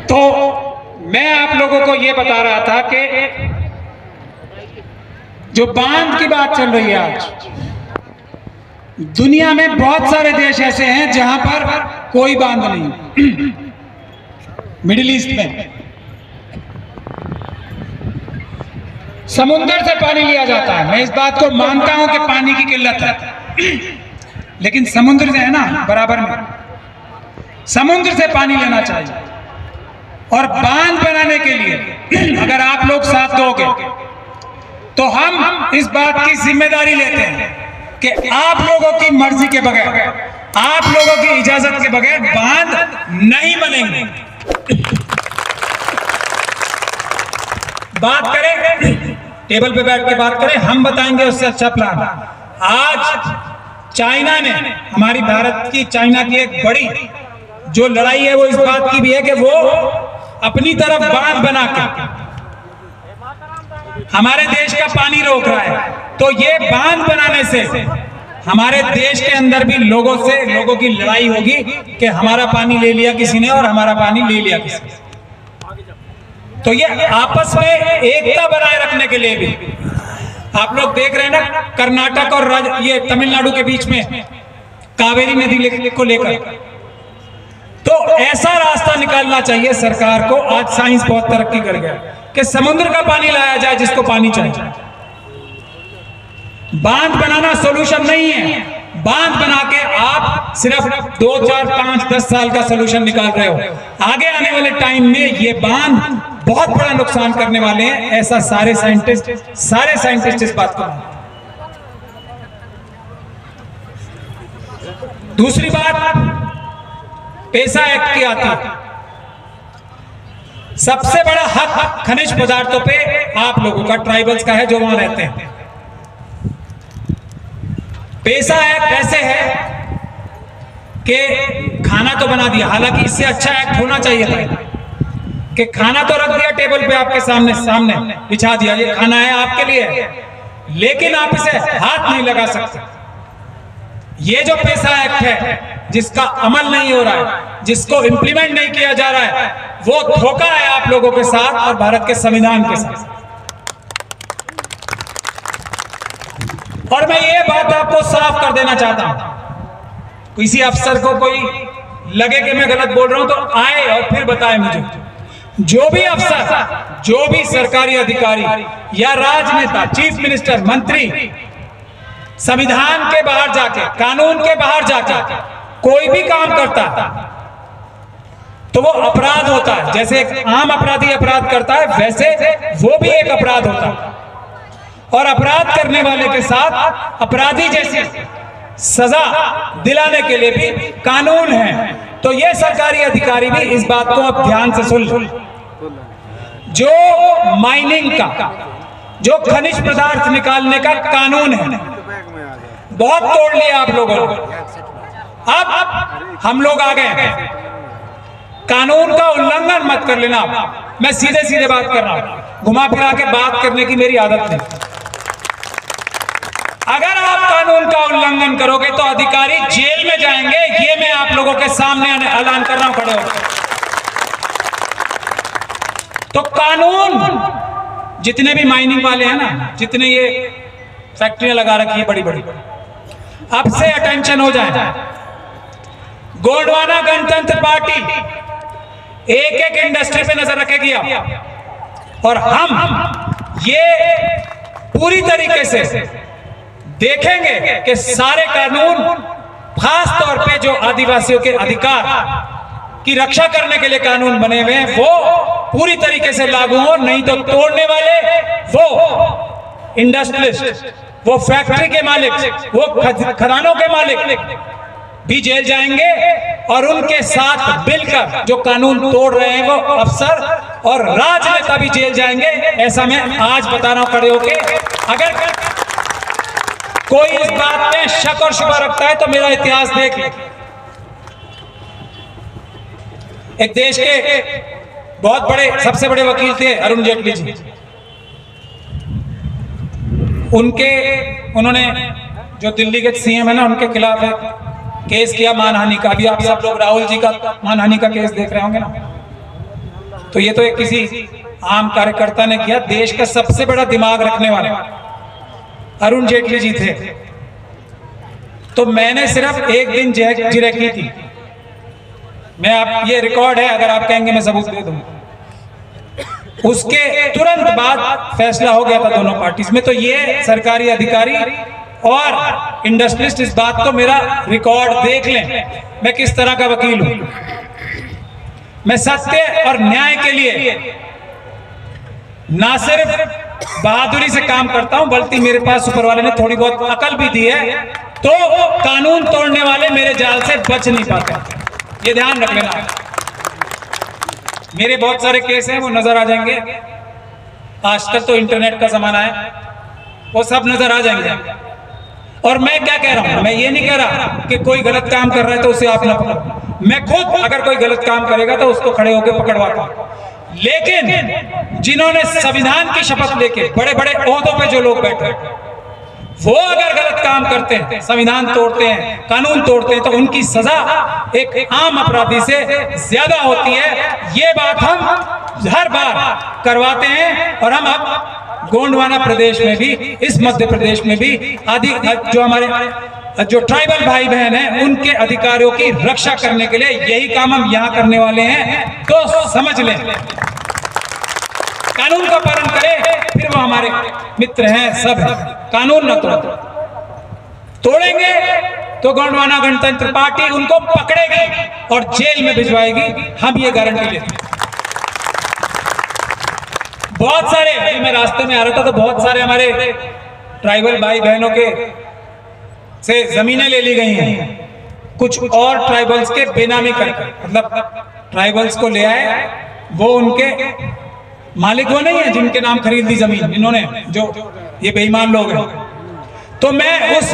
तो मैं आप लोगों को ये बता रहा था कि जो बांध की बात चल रही है आज, दुनिया में बहुत सारे देश ऐसे हैं जहां पर कोई बांध नहीं। मिडिल ईस्ट में समुद्र से पानी लिया जाता है। मैं इस बात को मानता हूं कि पानी की किल्लत है, लेकिन समुद्र से है ना बराबर में, समुद्र से पानी लेना चाहिए। और बांध बनाने के लिए अगर आप लोग साथ दोगे तो हम इस बात की जिम्मेदारी लेते हैं कि आप लोगों की मर्जी के बगैर, आप लोगों की इजाजत के बगैर बांध नहीं बनेंगे। बात करें, टेबल पे बैठ के बात करें, हम बताएंगे उससे अच्छा प्लान। आज चाइना ने, हमारी भारत की चाइना की एक बड़ी जो लड़ाई है वो इस बात की भी है कि वो अपनी तरफ बांध बना के हमारे देश का पानी रोक रहा है। तो ये बांध बनाने से हमारे देश के अंदर भी लोगों की लड़ाई होगी कि हमारा पानी ले लिया किसी ने और हमारा पानी ले लिया किसी ने। तो ये आपस में एकता बनाए रखने के लिए भी आप लोग देख रहे हैं ना, कर्नाटक और ये तमिलनाडु के बीच में कावेरी नदी को लेकर, तो ऐसा रास्ता निकालना चाहिए सरकार को। आज साइंस बहुत तरक्की कर गया कि समुद्र का पानी लाया जाए जिसको पानी चाहिए। बांध बनाना सॉल्यूशन नहीं है। बांध बना के आप सिर्फ 2, 4, 5, 10 साल का सॉल्यूशन निकाल रहे हो। आगे आने वाले टाइम में ये बांध बहुत बड़ा नुकसान करने वाले हैं। ऐसा सारे साइंटिस्ट इस बात को मानते हैं। दूसरी बात पेसा एक्ट की आती है। सबसे बड़ा हक खनिज पदार्थों पे आप लोगों का, ट्राइबल्स का है जो वहां रहते हैं। पेसा एक्ट ऐसे है कि खाना तो बना दिया, हालांकि इससे अच्छा एक्ट होना चाहिए था कि खाना तो रख दिया टेबल पे आपके सामने बिछा दिया, ये खाना है आपके लिए, लेकिन आप इसे हाथ नहीं लगा सकते। ये जो पेसा एक्ट है जिसका अमल नहीं हो रहा है, जिसको इंप्लीमेंट नहीं किया जा रहा है, वो धोखा है आप लोगों के साथ और भारत के संविधान के साथ। और मैं ये बात आपको साफ कर देना चाहता हूं, किसी अफसर को कोई लगे कि मैं गलत बोल रहा हूं तो आए और फिर बताए मुझे। जो भी अफसर, जो भी सरकारी अधिकारी या राजनेता, चीफ मिनिस्टर, मंत्री संविधान के बाहर जाके, कानून के बाहर जाके कोई भी काम करता तो वो अपराध होता है। जैसे एक आम अपराधी अपराध करता है, वैसे वो भी एक अपराध होता है। और अपराध करने वाले के साथ अपराधी जैसी सजा दिलाने के लिए भी कानून है। तो ये सरकारी अधिकारी भी इस बात को अब ध्यान से सुन लो। जो माइनिंग का, जो खनिज पदार्थ निकालने का कानून है, बहुत तोड़ लिया आप लोगों ने। अब हम लोग आ गए, कानून का उल्लंघन मत कर लेना। मैं सीधे सीधे बात कर रहा हूं, घुमा फिरा के बात करने की मेरी आदत नहीं। अगर आप कानून का उल्लंघन करोगे तो अधिकारी जेल में जाएंगे, ये मैं आप लोगों के सामने ऐलान कर रहा हूं खड़े होकर। तो कानून, जितने भी माइनिंग वाले हैं ना, जितने ये फैक्ट्रियां लगा रखी है बड़ी बड़ी, अब से अटेंशन हो जाए। गोंडवाना गणतंत्र पार्टी एक एक इंडस्ट्री पे नजर रखेगी और हम ये पूरी तरीके से देखेंगे कि सारे कानून, खास तौर पे जो आदिवासियों के अधिकार की रक्षा करने के लिए कानून बने हुए हैं, वो पूरी तरीके से लागू हो। नहीं तो तोड़ने वाले, वो इंडस्ट्रियलिस्ट, वो फैक्ट्री के मालिक, वो खदानों के मालिक भी जेल जाएंगे और उनके साथ मिलकर जो कानून तोड़ रहे हैं वो अफसर और राजनेता भी जेल जाएंगे। ऐसा मैं आज बता रहा हूं खड़े होके। अगर कोई इस बात में शक और शुबा रखता है तो मेरा इतिहास देख ले। एक देश के बहुत बड़े, सबसे बड़े वकील थे अरुण जेटली जी। उन्होंने जो दिल्ली के सीएम है ना, उनके खिलाफ एक केस किया मानहानि का। अभी आप सब लोग राहुल जी का मानहानि का केस देख रहे होंगे ना। तो ये तो एक किसी आम कार्यकर्ता ने किया। देश का सबसे बड़ा दिमाग रखने वाले अरुण जेटली जी थे। तो मैंने सिर्फ एक दिन जिरह की थी। मैं आप ये रिकॉर्ड है, अगर आप कहेंगे मैं सबूत दे दूं। उसके तुरंत बाद फैसला हो गया था दोनों पार्टीज में। तो ये सरकारी अधिकारी और इंडस्ट्रियलिस्ट इस बात को मेरा रिकॉर्ड देख लें, मैं किस तरह का वकील हूं। मैं सत्य और न्याय के लिए ना सिर्फ बहादुरी से काम करता हूं, बल्कि मेरे पास ऊपर वाले ने थोड़ी बहुत अकल भी दी है। तो कानून तोड़ने वाले मेरे जाल से बच नहीं पाते, ये ध्यान रख लेना। मेरे बहुत सारे केस हैं, वो नजर आ जाएंगे। आजकल तो इंटरनेट का जमाना है, वो सब नजर आ जाएंगे। और मैं क्या कह रहा हूं, मैं ये नहीं कह रहा कि कोई गलत काम कर रहा है तो उसे आप ना पकड़ो। मैं खुद अगर कोई गलत काम करेगा तो उसको खड़े होकर पकड़वाता हूं। लेकिन जिन्होंने संविधान की शपथ लेके बड़े बड़े ओहदों पे जो लोग बैठे, वो अगर गलत काम करते हैं, संविधान तोड़ते हैं, कानून तोड़ते हैं, तो उनकी सजा एक आम अपराधी से ज्यादा होती है। ये बात हम हर बार करवाते हैं। और हम अब गोंडवाना प्रदेश में भी, इस मध्य प्रदेश में भी आदि जो हमारे जो ट्राइबल भाई बहन हैं, उनके अधिकारों की रक्षा करने के लिए यही काम हम यहाँ करने वाले हैं। तो समझ लें, कानून का पालन करें, फिर वो हमारे मित्र हैं, सब है। कानून न तोड़ेंगे तो गोंडवाना गणतंत्र पार्टी उनको पकड़ेगी और जेल में भिजवाएगी, हम ये गारंटी लेते हैं। बहुत सारे, मैं रास्ते में आ रहा था तो बहुत सारे हमारे ट्राइबल भाई बहनों के से जमीनें ले ली गई हैं, कुछ और ट्राइबल्स के बेनामी करके, मतलब ट्राइबल्स को ले आए, वो उनके मालिक वो नहीं है जिनके नाम खरीद ली जमीन इन्होंने, जो ये बेईमान लोग हैं। तो मैं उस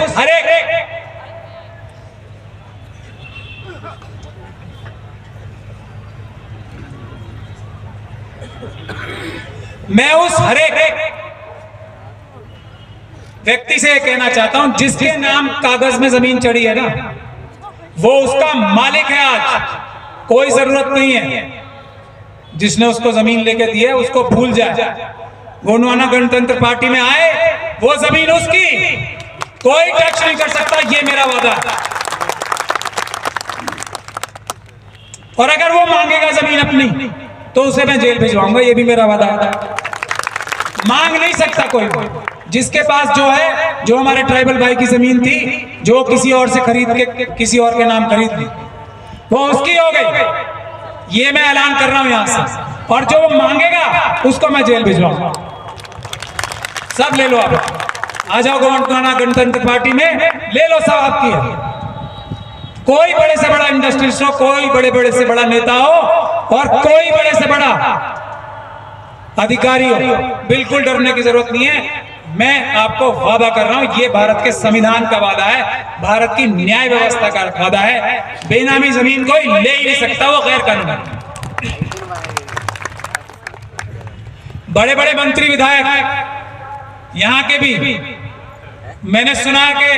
हरेक व्यक्ति से कहना चाहता हूं, जिसके नाम कागज में जमीन चढ़ी है ना, वो उसका मालिक है आज। कोई जरूरत नहीं है जिसने उसको जमीन लेके दी है उसको भूल जाए। गोंडवाना गणतंत्र पार्टी में आए, वो जमीन उसकी, कोई टच नहीं कर सकता, ये मेरा वादा है। और अगर वो मांगेगा जमीन अपनी तो उसे मैं जेल भिजवाऊंगा, ये भी मेरा वादा है। मांग नहीं सकता कोई, जिसके पास जो है, जो हमारे ट्राइबल भाई की जमीन थी, जो किसी और से खरीद के किसी और के नाम खरीद ली, वो उसकी हो गई। ये मैं ऐलान कर रहा हूं यहां से। और जो वो मांगेगा उसको मैं जेल भिजवाऊंगा। सब ले लो, आप आ जाओ गोंडवाना गणतंत्र पार्टी में, ले लो, सब आपकी है। कोई बड़े से बड़ा इंडस्ट्रियलिस्ट हो, कोई बड़े से बड़ा नेता हो, और कोई बड़े से बड़ा अधिकारी हो, बिल्कुल डरने की जरूरत नहीं है। मैं आपको वादा कर रहा हूं, ये भारत के संविधान का वादा है, भारत की न्याय व्यवस्था का वादा है। बेनामी जमीन कोई ले ही नहीं सकता, वो गैर कानूनी। बड़े बड़े मंत्री विधायक यहाँ के भी मैंने सुना कि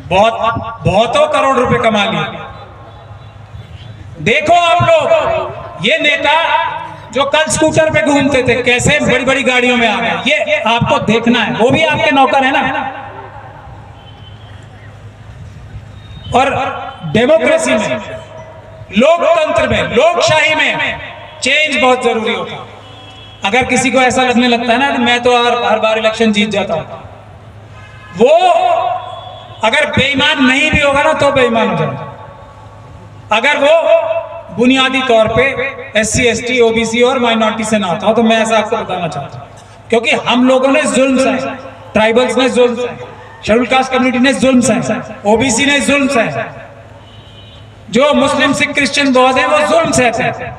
बहुतों करोड़ रुपए कमा लिए। देखो आप लोग, ये नेता जो कल स्कूटर पे घूमते थे, कैसे बड़ी बड़ी गाड़ियों में आ गए, ये आपको देखना है। वो भी आपके नौकर है ना। और डेमोक्रेसी में, लोकतंत्र में, लोकशाही में चेंज बहुत जरूरी होता है। अगर किसी को ऐसा लगने लगता है ना कि मैं तो हर बार इलेक्शन जीत जाता हूं, वो अगर बेईमान नहीं भी होगा ना तो बेईमान हो जाएगा। अगर वो बुनियादी तौर पे SC ST OBC और माइनॉरिटी से ना आता हो, तो मैं ऐसा आपको बताना चाहता हूं। क्योंकि हम लोगों ने जुल्म सहे, ट्राइबल्स ने जुल्म सहे, शेड्यूल कास्ट कम्युनिटी ने जुल्म सहे, OBC ने जुल्म सहे, जो मुस्लिम सिख क्रिश्चियन बहुत है वो जुल्म सहते हैं।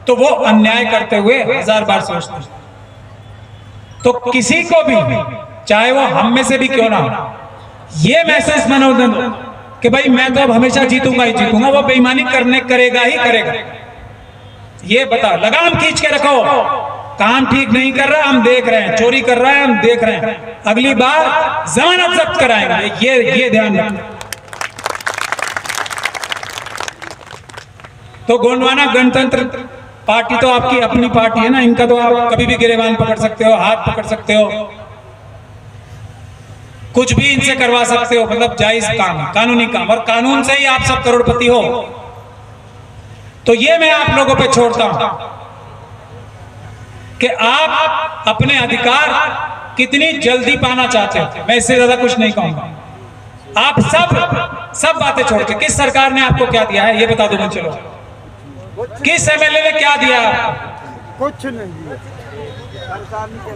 तो वो अन्याय करते हुए 1000 बार सोचते हैं। तो किसी को भी, चाहे वो हम में से भी क्यों ना हो, ये महसूस मनोदन हो कि भाई मैं तो अब हमेशा जीतूंगा ही जीतूंगा, वो बेईमानी करेगा ही करेगा। ये बता, लगाम खींच के रखो। काम ठीक नहीं कर रहा, हम देख रहे हैं, चोरी कर रहा है, हम देख रहे हैं, अगली बार जमानत जब्त कराएंगे, ये ध्यान रखना। तो गोंडवाना गणतंत्र पार्टी तो आपकी अपनी पार्टी है ना, इनका तो आप कभी भी गिरेबान पकड़ सकते हो, हाथ पकड़ सकते हो, कुछ भी इनसे करवा सकते हो, मतलब जायज काम, कानूनी काम, और कानून से ही आप सब करोड़पति हो। तो ये मैं आप लोगों पे छोड़ता हूं कि आप अपने अधिकार कितनी जल्दी पाना चाहते हो। मैं इससे ज्यादा कुछ नहीं कहूंगा। आप सब बातें छोड़ के, किस सरकार ने आपको क्या दिया है ये बता दो मुझे। चलो, किस एमएलए ने क्या दिया? कुछ नहीं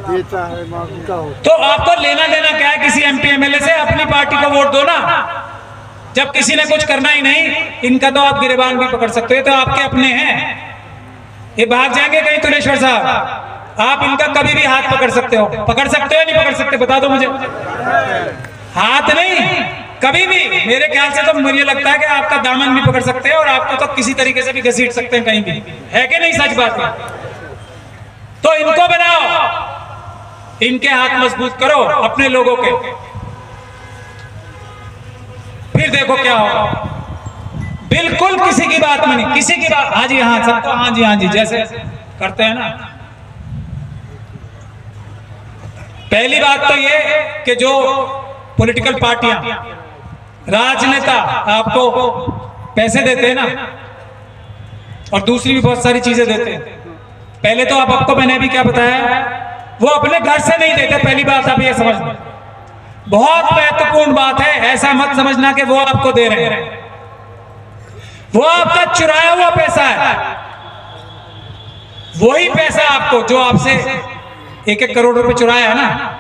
देता है, मांगता हो। तो आपको लेना देना क्या है किसी एमपी एमएलए से? अपनी पार्टी को वोट दो ना। जब किसी ने कुछ करना ही नहीं, इनका तो आप गिरेबान भी पकड़ सकते हो, तो आपके अपने हैं, ये भाग जाएंगे कहीं। तुलेश्वर साहब, आप इनका कभी भी हाथ पकड़ सकते हो, पकड़ सकते हो नहीं पकड़ सकते? बता दो मुझे। हाथ नहीं, कभी भी। मेरे ख्याल से तो मुझे लगता है कि आपका दामन भी पकड़ सकते हैं और आपको तो किसी तरीके से भी घसीट सकते हैं कहीं भी, है कि नहीं? सच बात है। तो इनको बनाओ, इनके हाथ मजबूत करो अपने लोगों के, फिर देखो क्या होगा। बिल्कुल किसी की बात में नहीं, किसी की बात, हाँ जी हाँ, सबको हाँ जी हाँ जी जैसे करते हैं ना। पहली बात तो ये कि जो पॉलिटिकल पार्टियां, राजनेता आपको पैसे देते हैं ना, और दूसरी भी बहुत सारी चीजें देते हैं। पहले तो आपको मैंने भी क्या बताया, वो अपने घर से नहीं देते। पहली बात आप ये समझ लो, बहुत महत्वपूर्ण बात है। ऐसा मत समझना कि वो आपको दे रहे हैं, वो आपका चुराया हुआ पैसा है। वही पैसा आपको, जो आपसे 1-1 करोड़ रुपए चुराया है ना,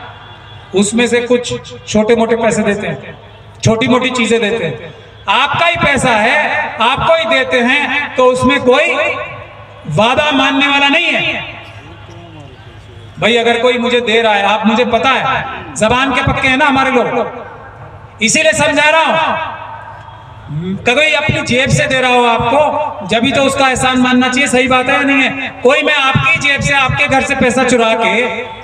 उसमें से कुछ छोटे मोटे पैसे देते हैं, छोटी मोटी चीजें देते हैं। आपका ही पैसा है, आपको ही देते हैं, तो उसमें कोई वादा मानने वाला नहीं है। भाई अगर कोई मुझे दे रहा है, आप, मुझे पता है, जबान के पक्के हैं ना हमारे लोग, इसीलिए समझा रहा हूं। कोई अपनी जेब से दे रहा हो आपको, जब भी तो उसका एहसान मानना चाहिए। सही बात है या नहीं है? कोई मैं आपकी जेब से, आपके घर से पैसा चुरा के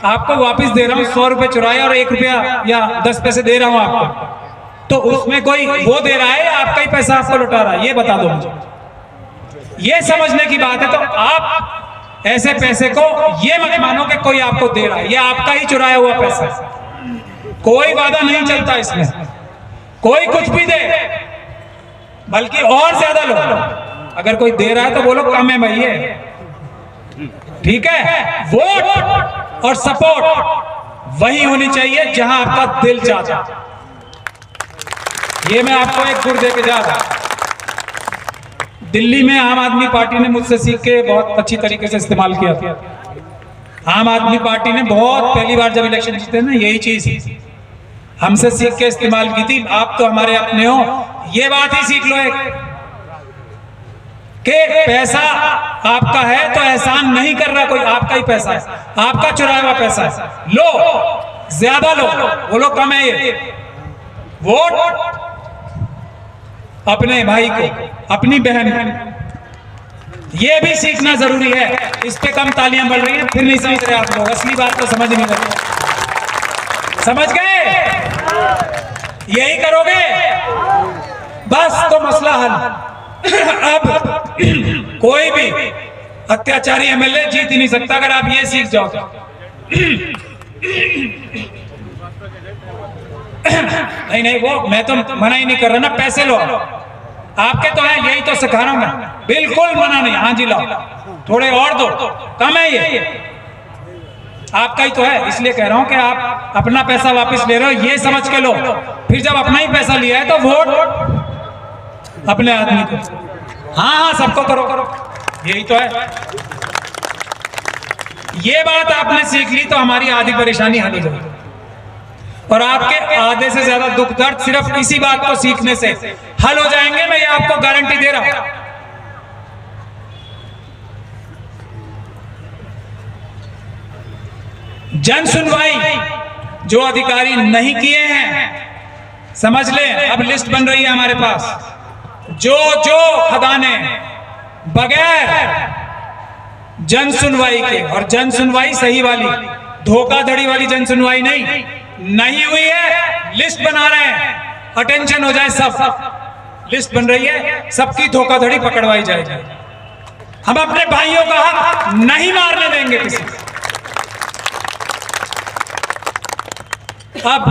आपको वापस दे रहा हूं, 100 रुपए चुराए और 1 रुपया या 10 पैसे दे रहा हूं आपको, तो उसमें कोई वो दे रहा है या आपका ही पैसा आपको लौटा रहा है? ये बता दो मुझे। ये समझने की बात है। तो आप ऐसे पैसे को ये मत मानो कि कोई आपको दे रहा है, ये आपका ही चुराया हुआ पैसा है। कोई वादा नहीं चलता इसमें, कोई कुछ भी दे, बल्कि और ज्यादा लो। अगर कोई दे रहा है तो बोलो कम है भाई ये, ठीक है? वोट और सपोर्ट वही होनी चाहिए जहां आपका दिल चाहता। ये मैं आपको एक गुर दे के जा रहा हूं। दिल्ली में आम आदमी पार्टी ने मुझसे सीख के बहुत अच्छी तरीके से इस्तेमाल किया था। आम आदमी पार्टी ने बहुत पहली बार जब इलेक्शन जीते ना, यही चीज हमसे सीख के इस्तेमाल की थी। आप तो हमारे अपने हो, ये बात ही सीख लो एक, कि पैसा आपका है तो एहसान नहीं कर रहा कोई, आपका ही पैसा है, आपका चुराया हुआ पैसा है। लो, ज्यादा लो, बोलो कम है ये। वोट अपने भाई को, अपनी बहन को, ये भी सीखना जरूरी है। इस पे कम तालियां बढ़ रही हैं, फिर नहीं समझ रहे आप लोग। असली बात तो समझ नहीं रहे। समझ गए? यही करोगे बस तो मसला हल। अब कोई भी अत्याचारी एमएलए जीत ही नहीं सकता अगर आप ये सीख जाओ। नहीं, वो मैं तो मना ही नहीं कर रहा ना, पैसे लो आपके तो है, यही तो सिखा रहा हूं मैं, बिल्कुल मना नहीं। हाँ जी लाओ, थोड़े और दो, कम है ये, आपका ही तो है। इसलिए कह रहा हूं कि आप अपना पैसा वापस ले रहे हो, ये समझ के लो। फिर जब अपना ही पैसा लिया है तो वोट अपने आदमी को, हाँ सबको करो, यही तो है। ये बात आपने सीख ली तो हमारी आधी परेशानी हल हो जाएगी, और आपके आधे से ज्यादा दुख दर्द सिर्फ इसी बात को सीखने से हल हो जाएंगे। मैं ये आपको गारंटी दे रहा हूं। जन सुनवाई जो अधिकारी नहीं किए हैं, समझ लें, अब लिस्ट बन रही है हमारे पास। जो खदाने बगैर जन सुनवाई के, और जन सुनवाई सही वाली, धोखाधड़ी वाली जन सुनवाई नहीं हुई है, लिस्ट बना रहे हैं। अटेंशन हो जाए सब, लिस्ट बन रही है, सबकी धोखाधड़ी पकड़वाई जाएगी। हम अपने भाइयों का हक नहीं मारने देंगे किसी को। अब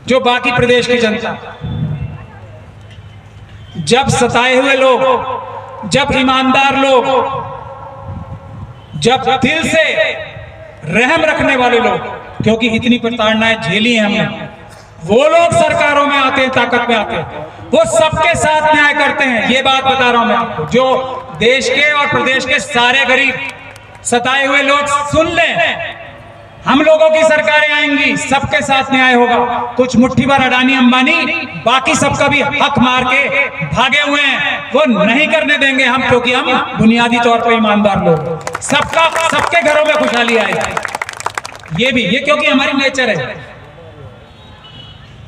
जो बाकी प्रदेश की जनता, जब सताए हुए लोग, जब ईमानदार लोग, जब दिल से रहम रखने वाले लोग, क्योंकि इतनी प्रताड़नाएं झेली हैं हमने, वो लोग सरकारों में आते हैं, ताकत में आते हैं, वो सबके साथ न्याय करते हैं। ये बात बता रहा हूं मैं आपको, जो देश के और प्रदेश के सारे गरीब सताए हुए लोग सुन लें, हम लोगों की सरकारें आएंगी, सबके साथ न्याय होगा। कुछ मुट्ठी भर अडानी अंबानी बाकी सबका भी हक मार के भागे हुए हैं, वो नहीं करने देंगे हम, क्योंकि हम बुनियादी तौर पर ईमानदार लोग, सबके घरों में खुशहाली आएगी। ये क्योंकि हमारी नेचर है,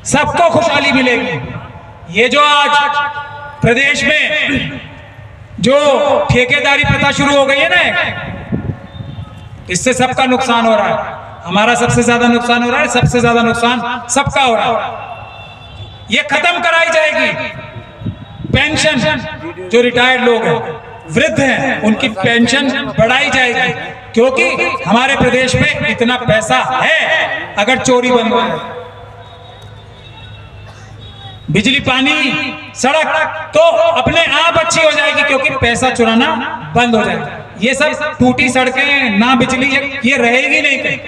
सबको खुशहाली मिलेगी। ये जो आज प्रदेश में जो ठेकेदारी प्रथा शुरू हो गई है ना, इससे सबका नुकसान हो रहा है। हमारा सबसे ज्यादा नुकसान हो रहा है, सबसे ज्यादा नुकसान सबका हो रहा है। ये खत्म कराई जाएगी। पेंशन, जो रिटायर्ड लोग हैं, वृद्ध हैं, उनकी पेंशन बढ़ाई जाएगी, क्योंकि हमारे प्रदेश में इतना पैसा है। अगर चोरी बंद हो जाए, बिजली, पानी, सड़क तो अपने आप अच्छी हो जाएगी, क्योंकि पैसा चुराना बंद हो जाएगा। ये सब टूटी सड़कें, ना बिजली, ये रहेगी नहीं कहीं।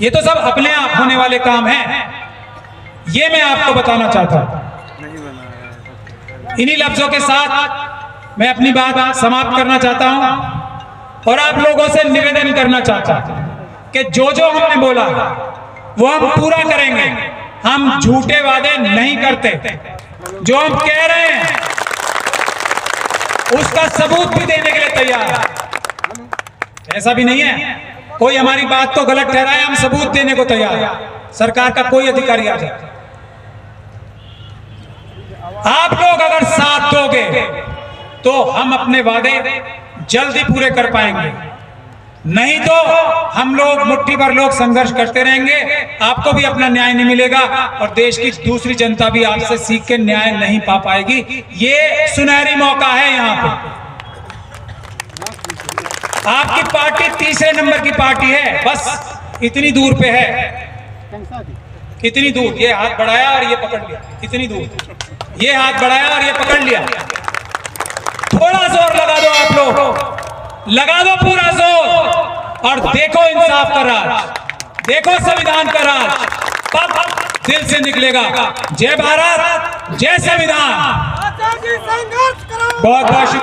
ये तो सब अपने आप होने वाले काम हैं। ये मैं आपको बताना चाहता हूं। इन्हीं लफ्जों के साथ मैं अपनी बात समाप्त करना चाहता हूं और आप लोगों से निवेदन करना चाहता हूं कि जो हमने बोला वो हम पूरा करेंगे। हम झूठे वादे नहीं करते। जो हम कह रहे हैं उसका सबूत भी देने के लिए तैयार है। ऐसा भी नहीं है कोई हमारी बात तो गलत ठहराए, हम सबूत देने को तैयार है। सरकार का कोई अधिकारी आ जाए, आप लोग अगर साथ दोगे तो हम अपने वादे जल्दी पूरे कर पाएंगे, नहीं तो हम लोग मुट्ठी भर लोग संघर्ष करते रहेंगे, आपको भी अपना न्याय नहीं मिलेगा और देश की दूसरी जनता भी आपसे सीख के न्याय नहीं पा पाएगी। ये सुनहरी मौका है। यहाँ पे आपकी पार्टी तीसरे नंबर की पार्टी है, बस इतनी दूर पे है, इतनी दूर। ये हाथ बढ़ाया और ये पकड़ लिया, इतनी दूर। ये हाथ बढ़ाया और ये पकड़ लिया। थोड़ा जोर लगा दो आप लोग, लगा दो पूरा जोर और देखो इंसाफ का राज, देखो संविधान का राज कब दिल से निकलेगा। जय भारत, जय संविधान। बहुत बहुत शुक्रिया।